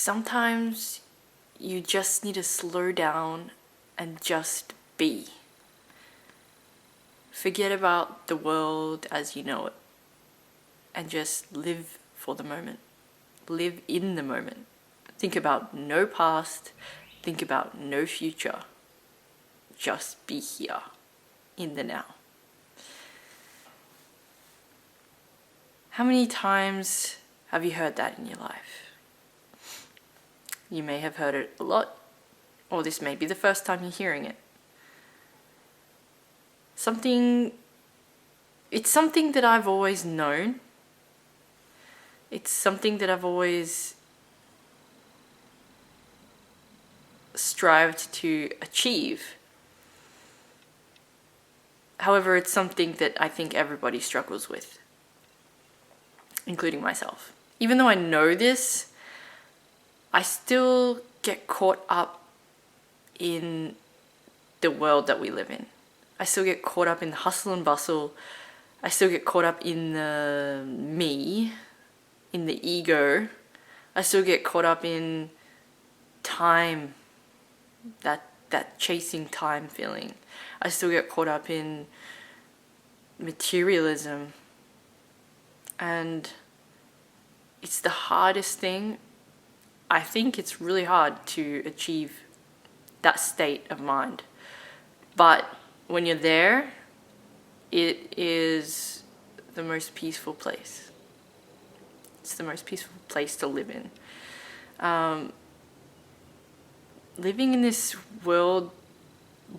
sometimes you just need to slow down and just be. Forget about the world as you know it and just live for the moment. Live in the moment. Think about no past, think about no future. Just be here in the now. How many times have you heard that in your life? You may have heard it a lot, or this may be the first time you're hearing it. It's something that I've always known. It's something that I've always strived to achieve. However, it's something that I think everybody struggles with, including myself. Even though I know this, I still get caught up in the world that we live in. I still get caught up in the hustle and bustle. I still get caught up in the me, in the ego. I still get caught up in time, that chasing time feeling. I still get caught up in materialism. And it's the hardest thing. I think it's really hard to achieve that state of mind. But when you're there, it is the most peaceful place. It's the most peaceful place to live in. Living in this world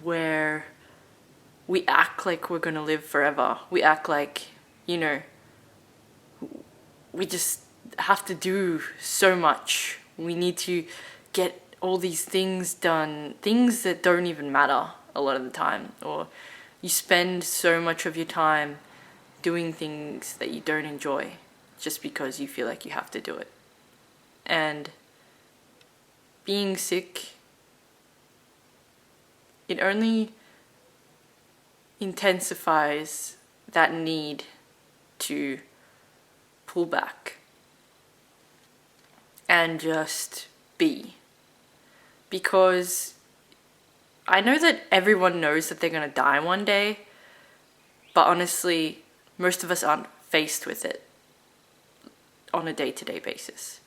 where we act like we're going to live forever. We act like, we just have to do so much. We need to get all these things done, things that don't even matter a lot of the time. Or you spend so much of your time doing things that you don't enjoy just because you feel like you have to do it. And being sick, it only intensifies that need to pull back and just be. Because I know that everyone knows that they're going to die one day, but honestly, most of us aren't faced with it on a day-to-day basis.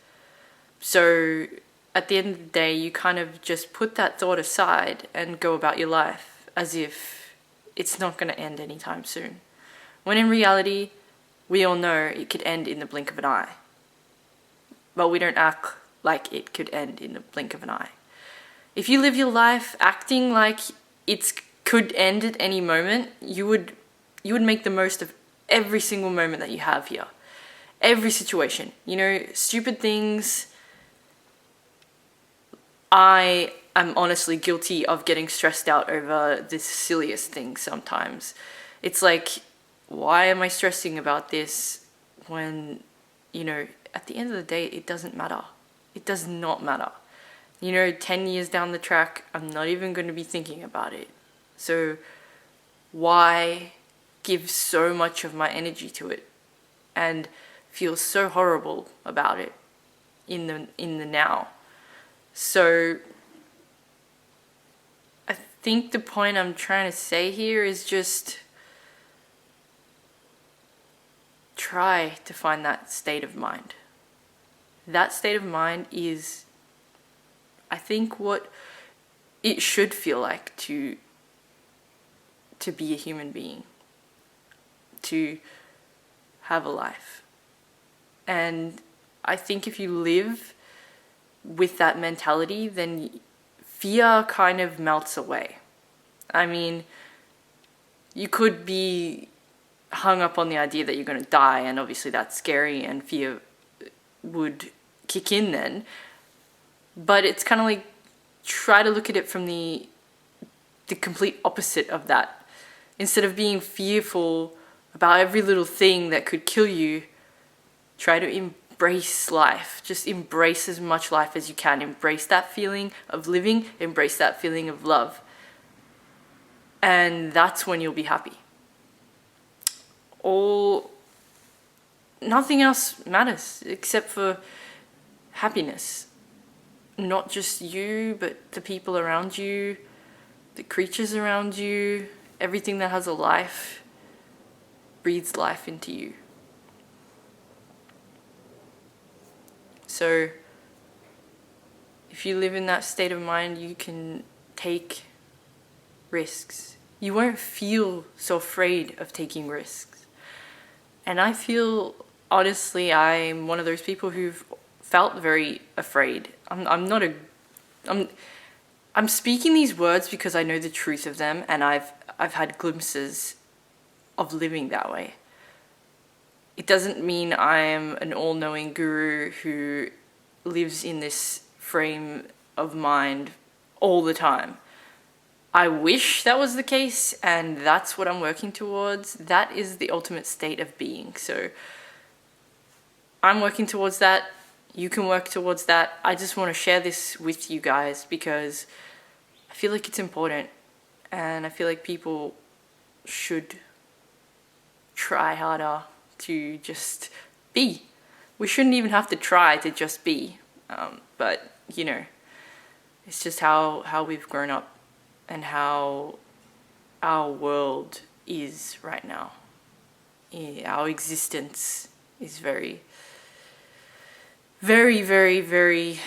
So at the end of the day, you kind of just put that thought aside and go about your life as if it's not going to end anytime soon. When in reality, we all know it could end in the blink of an eye. But we don't act like it could end in the blink of an eye. If you live your life acting like it could end at any moment, you would make the most of every single moment that you have here. Every situation. Stupid things. I am honestly guilty of getting stressed out over the silliest things sometimes. It's like, why am I stressing about this when, at the end of the day, it doesn't matter. It does not matter. 10 years down the track, I'm not even going to be thinking about it. So why give so much of my energy to it and feel so horrible about it in the now? So I think the point I'm trying to say here is just try to find that state of mind. That state of mind is, I think, what it should feel like to be a human being, to have a life. And I think if you live with that mentality, then fear kind of melts away. I mean, you could be hung up on the idea that you're going to die, and obviously that's scary and fear would kick in then. But it's kind of like, try to look at it from the complete opposite of that. Instead of being fearful about every little thing that could kill you, try to embrace life. Just embrace as much life as you can. Embrace that feeling of living. Embrace that feeling of love. And that's when you'll be happy. Nothing else matters except for happiness. not just you, but the people around you, the creatures around you, everything that has a life breathes life into you. So if you live in that state of mind, you can take risks. You won't feel so afraid of taking risks. And I feel, honestly, I'm one of those people who've felt very afraid. I'm speaking these words because I know the truth of them, and I've had glimpses of living that way. It doesn't mean I'm an all-knowing guru who lives in this frame of mind all the time. I wish that was the case, and that's what I'm working towards. That is the ultimate state of being. So I'm working towards that. You can work towards that. I just want to share this with you guys because I feel like it's important, and I feel like people should try harder to just be. We shouldn't even have to try to just be. But, you know, it's just how we've grown up and how our world is right now. Our existence is very, very, very, very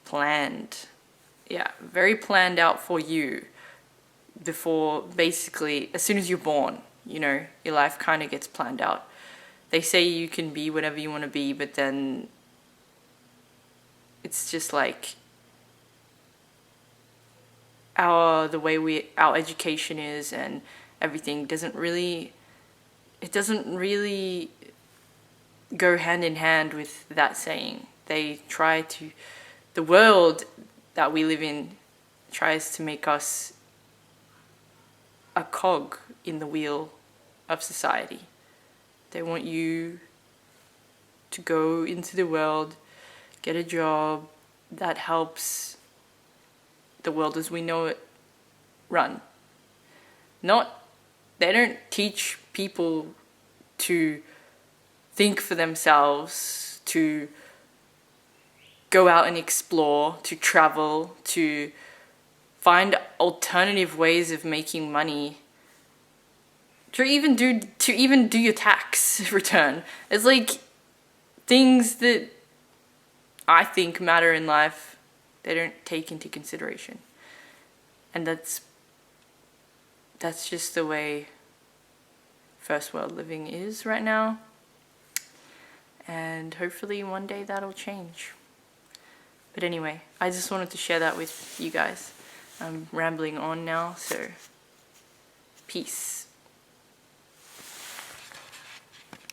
planned. Yeah, very planned out for you before, basically, as soon as you're born, you know, your life kind of gets planned out. They say you can be whatever you want to be, but then it's just like our education is and everything doesn't really go hand in hand with that saying. The world that we live in tries to make us a cog in the wheel of society. They want you to go into the world, get a job that helps the world as we know it run. They don't teach people to think for themselves, to go out and explore, to travel, to find alternative ways of making money, to even do your tax return. It's like things that I think matter in life, they don't take into consideration. And that's just the way first world living is right now. And hopefully one day that'll change. But anyway, I just wanted to share that with you guys. I'm rambling on now, so peace.